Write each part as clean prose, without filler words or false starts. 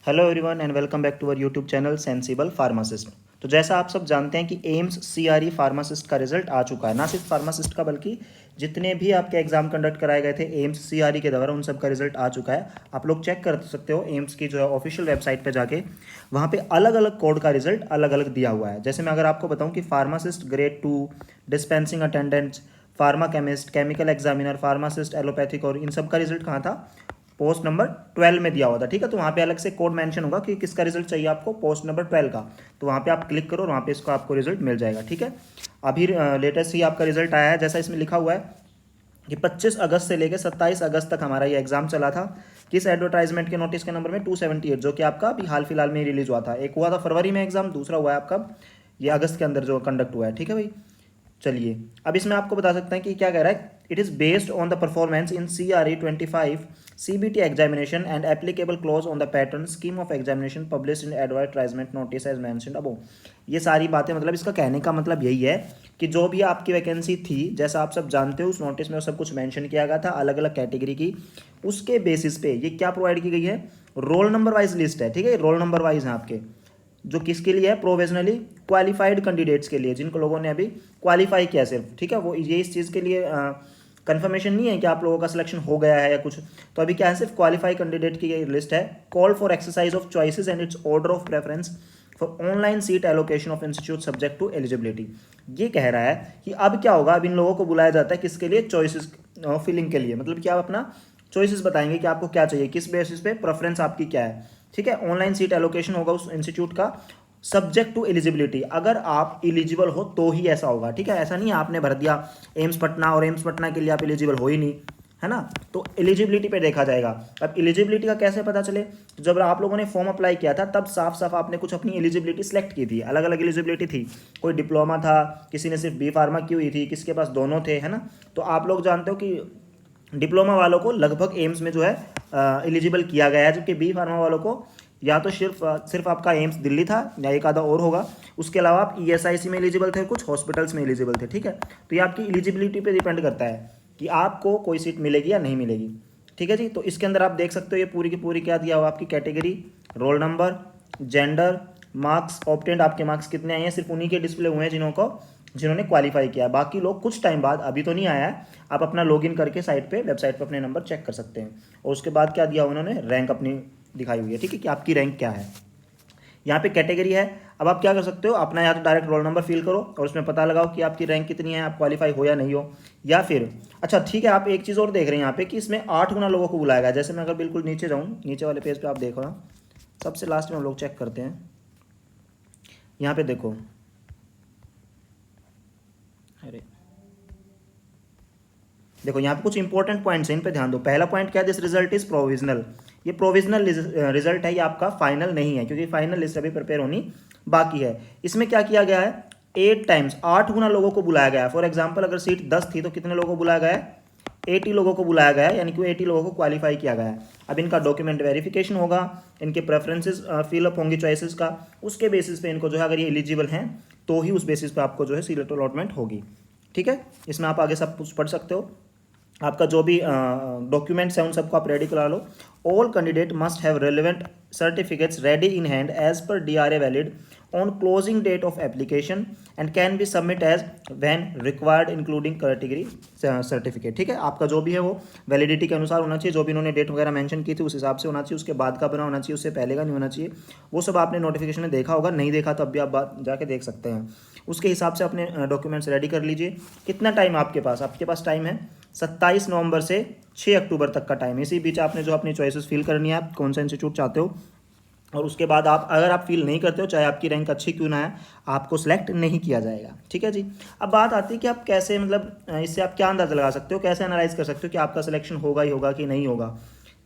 Hello everyone and welcome back to our YouTube channel sensible pharmacist. तो जैसा आप सब जानते हैं कि एम्स सीआरई फार्मासिस्ट का रिजल्ट आ चुका है। ना सिर्फ फार्मासिस्ट का बल्कि जितने भी आपके एग्जाम कंडक्ट कराए गए थे एम्स सीआरई के द्वारा उन सब का रिजल्ट आ चुका है। आप लोग चेक कर सकते हो एम्स की जो है ऑफिशियल वेबसाइट पे जाके, वहाँ पे अलग अलग कोड का रिजल्ट अलग अलग दिया हुआ है। जैसे मैं अगर आपको बताऊँ कि pharmacist grade 2, dispensing attendants, pharma chemist, chemical examiner, pharmacist allopathic और इन सब का रिजल्ट कहाँ था, पोस्ट नंबर 12 में दिया हुआ था। ठीक है, तो वहाँ पे अलग से कोड मेंशन होगा कि किसका रिजल्ट चाहिए आपको, पोस्ट नंबर 12 का। तो वहाँ पे आप क्लिक करो और वहाँ पे इसका आपको रिजल्ट मिल जाएगा। ठीक है, अभी लेटेस्ट ही आपका रिजल्ट आया है। जैसा इसमें लिखा हुआ है कि 25 अगस्त से लेकर 27 अगस्त तक हमारा ये एग्जाम चला था। किस एडवर्टाइजमेंट के नोटिस के नंबर में 278, जो कि आपका अभी हाल फिलहाल में रिलीज हुआ था। एक हुआ था फरवरी में एग्जाम, दूसरा हुआ है आपका ये अगस्त के अंदर जो कंडक्ट हुआ है। ठीक है भाई, चलिए अब इसमें आपको बता सकते हैं कि क्या कह रहा है। It is based on the performance in CRE 25 CBT examination and applicable clause on the pattern scheme of examination published in advertisement notice as mentioned above. ये सारी बातें, मतलब इसका कहने का मतलब यही है कि जो भी आपकी वैकेंसी थी, जैसा आप सब जानते हो उस नोटिस में सब कुछ मेंशन किया गया था अलग अलग कैटेगरी की। उसके बेसिस पे ये क्या प्रोवाइड की गई है, रोल नंबर वाइज लिस्ट है। ठीक है, रोल नंबर वाइज है आपके, जो किसके लिए है, प्रोविजनली क्वालिफाइड कैंडिडेट्स के लिए, जिनको लोगों ने अभी क्वालिफाई किया सिर्फ। ठीक है, वो ये इस चीज़ के लिए कंफर्मेशन नहीं है कि आप लोगों का सिलेक्शन हो गया है या कुछ। तो अभी क्या है, सिर्फ क्वालिफाई कैंडिडेट की लिस्ट है। Call for exercise of choices and its order of preference for online seat allocation of institute subject to eligibility. ये कह रहा है कि अब क्या होगा, अब इन लोगों को बुलाया जाता है किसके लिए, चॉइसेस फिलिंग के लिए। मतलब कि आप अपना चॉइसेस बताएंगे कि आपको क्या चाहिए, किस बेसिस पे प्रेफरेंस आपकी क्या है। ठीक है, ऑनलाइन सीट एलोकेशन होगा उस इंस्टीट्यूट का, सब्जेक्ट टू एलिजिबिलिटी। अगर आप एलिजिबल हो तो ही ऐसा होगा। ठीक है, ऐसा नहीं है आपने भर दिया एम्स पटना और एम्स पटना के लिए आप एलिजिबल हो ही नहीं, है ना। तो एलिजिबिलिटी पे देखा जाएगा। अब एलिजिबिलिटी का कैसे पता चले, जब आप लोगों ने फॉर्म अप्लाई किया था तब साफ साफ आपने कुछ अपनी एलिजिबिलिटी सेलेक्ट की थी, अलग अलग एलिजिबिलिटी थी। कोई डिप्लोमा था, किसी ने सिर्फ बी फार्मा की हुई थी, किसके पास दोनों थे, है ना। तो आप लोग जानते हो कि डिप्लोमा वालों को लगभग एम्स में जो है एलिजिबल किया गया है, जबकि बी फार्मा वालों को या तो सिर्फ आपका एम्स दिल्ली था या एक आधा और होगा, उसके अलावा आप ESIC में एलिजिबल थे, कुछ हॉस्पिटल्स में एलिजिबल थे। ठीक है, तो ये आपकी एलिजिबिलिटी पे डिपेंड करता है कि आपको कोई सीट मिलेगी या नहीं मिलेगी। ठीक है जी, तो इसके अंदर आप देख सकते हो ये पूरी की पूरी क्या दिया हुआ आपकी category, roll number, gender, marks obtained, आपके मार्क्स कितने आए हैं, सिर्फ उन्हीं के डिस्प्ले हुए हैं जिन्होंने क्वालिफाई किया। बाकी लोग कुछ टाइम बाद, अभी तो नहीं आया है, आप अपना लॉगिन करके वेबसाइट पे अपने नंबर चेक कर सकते हैं। और उसके बाद क्या दिया उन्होंने, रैंक अपनी दिखाई हुई है। ठीक है, कि आपकी रैंक क्या है। यहाँ पे कैटेगरी है। अब आप क्या कर सकते हो, अपना या तो डायरेक्ट रोल नंबर फिल करो और उसमें पता लगाओ कि आपकी रैंक कितनी है, आप क्वालिफाई हो या नहीं हो। या फिर अच्छा ठीक है, आप एक चीज़ और देख रहे हैं यहाँ पे कि इसमें 8 गुना लोगों को बुलाया गया। जैसे मैं अगर बिल्कुल नीचे जाऊँ, नीचे वाले पेज पे आप देखो ना, सबसे लास्ट में हम लोग चेक करते हैं। यहाँ पे देखो, अरे देखो यहाँ पे कुछ इंपॉर्टेंट पॉइंट्स हैं, इन पे ध्यान दो। पहला पॉइंट क्या है, दिस रिजल्ट इज प्रोविजनल। ये प्रोविजनल रिजल्ट है, ये आपका फाइनल नहीं है, क्योंकि फाइनल लिस्ट अभी प्रिपेयर होनी बाकी है। इसमें क्या किया गया है, 8 टाइम्स 8 गुना लोगों को बुलाया गया है। फॉर एग्जाम्पल अगर सीट 10 थी तो कितने लोगों को बुलाया गया है, 80 लोगों को बुलाया गया है, यानी कि 80 लोगों को क्वालिफाई किया गया है। अब इनका डॉक्यूमेंट वेरिफिकेशन होगा, इनके प्रेफरेंसेस फिलअप होंगी चॉइसेस का, उसके बेसिस पे इनको जो है, अगर ये एलिजिबल हैं तो ही उस बेसिस पे आपको जो है सीट अलॉटमेंट होगी। ठीक है, इसमें आप आगे सब कुछ पढ़ सकते हो। आपका जो भी डॉक्यूमेंट्स हैं उन सबको आप रेडी करा लो। All candidate must have relevant certificates ready in hand as per DRA valid on closing date of application and can be submit as when required including category certificate. ठीक है, आपका जो भी है वो वैलिडिटी के अनुसार होना चाहिए, जो भी उन्होंने डेट वगैरह मेंशन की थी उस हिसाब से होना चाहिए, उसके बाद का बना होना चाहिए, उससे पहले का नहीं होना चाहिए। वो सब आपने नोटिफिकेशन में देखा होगा, नहीं देखा तो अब भी आप बात जाके देख सकते हैं। उसके हिसाब से अपने डॉक्यूमेंट्स रेडी कर लीजिए। कितना टाइम आपके पास टाइम है 27 नवंबर से 6 अक्टूबर तक का टाइम। इसी बीच आपने जो अपनी चॉइसेस फिल करनी है, आप कौन सा इंस्टीट्यूट चाहते हो, और उसके बाद आप अगर आप फील नहीं करते हो, चाहे आपकी रैंक अच्छी क्यों ना है, आपको सिलेक्ट नहीं किया जाएगा। ठीक है जी, अब बात आती है कि आप कैसे, मतलब इससे आप क्या अंदाज़ा लगा सकते हो, कैसे एनालाइज कर सकते हो कि आपका सिलेक्शन होगा ही होगा कि नहीं होगा।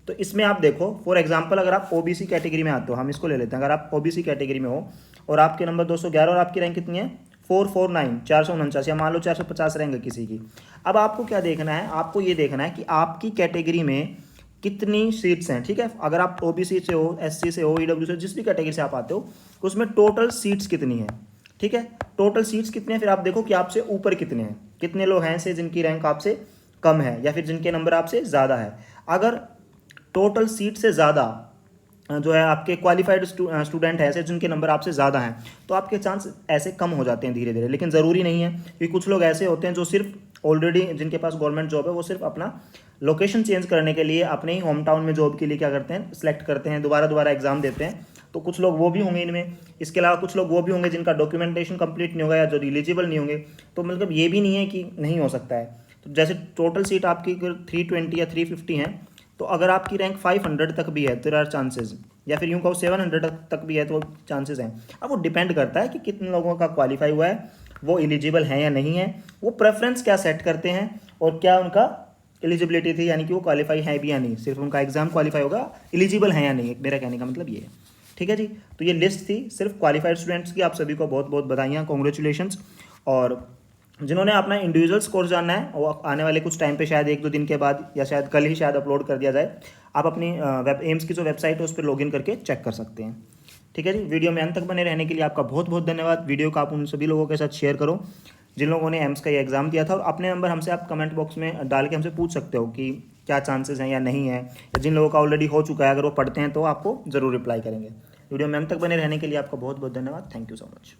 तो इसमें आप देखो, फॉर एग्जाम्पल अगर आप OBC कैटेगरी में आते हो, हम इसको ले लेते हैं, अगर आप OBC कैटेगरी में हो और आपके नंबर 211 और आपकी रैंक कितनी है 449, 449, या मान लो 450 रैंक है किसी की। अब आपको क्या देखना है, आपको ये देखना है कि आपकी कैटेगरी में कितनी सीट्स हैं। ठीक है, अगर आप OBC से हो, SC से हो, EW से, जिस भी कैटेगरी से आप आते हो, तो उसमें टोटल सीट्स कितनी है। ठीक है, टोटल सीट्स कितने हैं, फिर आप देखो कि आपसे ऊपर कितने हैं, कितने लोग हैं से जिनकी रैंक आपसे कम है या फिर जिनके नंबर आपसे ज़्यादा है। अगर टोटल सीट से ज़्यादा जो है आपके क्वालिफाइड स्टूडेंट हैं ऐसे जिनके नंबर आपसे ज़्यादा हैं, तो आपके चांस ऐसे कम हो जाते हैं धीरे धीरे। लेकिन ज़रूरी नहीं है, क्योंकि कुछ लोग ऐसे होते हैं जो सिर्फ ऑलरेडी जिनके पास गवर्नमेंट जॉब है, वो सिर्फ अपना लोकेशन चेंज करने के लिए अपने ही होम टाउन में जॉब के लिए क्या करते हैं, सिलेक्ट करते हैं, दोबारा एग्जाम देते हैं। तो कुछ लोग वो भी होंगे इनमें। इसके अलावा कुछ लोग वो भी होंगे जिनका डॉक्यूमेंटेशन कंप्लीट नहीं होगा या जो एलिजिबल नहीं होंगे। तो मतलब ये भी नहीं है कि नहीं हो सकता है। तो जैसे टोटल सीट आपकी अगर 320 या 350 हैं, तो अगर आपकी रैंक 500 तक भी है तो देयर आर चांसेस, या फिर यूँ कहो 700 तक भी है तो चांसेस हैं। अब वो डिपेंड करता है कि कितने लोगों का क्वालिफाई हुआ है, वो एलिजिबल हैं या नहीं है, वो प्रेफरेंस क्या सेट करते हैं और क्या उनका एलिजिबिलिटी थी, यानी कि वो क्वालिफाई है भी या नहीं, सिर्फ उनका एग्जाम क्वालिफाई होगा, एलिजिबल है या नहीं, मेरा कहने का मतलब ये है। ठीक है जी, तो ये लिस्ट थी सिर्फ क्वालिफाइड स्टूडेंट्स की। आप सभी को बहुत बहुत बधाइयाँ, कॉन्ग्रेचुलेशंस। और जिन्होंने अपना इंडिविजुअल स्कोर जानना है वो आने वाले कुछ टाइम पे शायद 1-2 दिन के बाद या शायद कल ही शायद अपलोड कर दिया जाए। आप अपनी एम्स की जो वेबसाइट है उस पर लॉगिन करके चेक कर सकते हैं। ठीक है जी, वीडियो में अंत तक बने रहने के लिए आपका बहुत बहुत धन्यवाद। वीडियो को आप उन सभी लोगों के साथ शेयर करो जिन लोगों ने एम्स का ये एग्ज़ाम दिया था, और अपने नंबर हमसे आप कमेंट बॉक्स में डाल के हमसे पूछ सकते हो कि क्या चांसेस हैं या नहीं है, या जिन लोगों का ऑलरेडी हो चुका है अगर वो पढ़ते हैं तो आपको ज़रूर रिप्लाई करेंगे। वीडियो में अंत तक बने रहने के लिए आपका बहुत बहुत धन्यवाद। Thank you so much.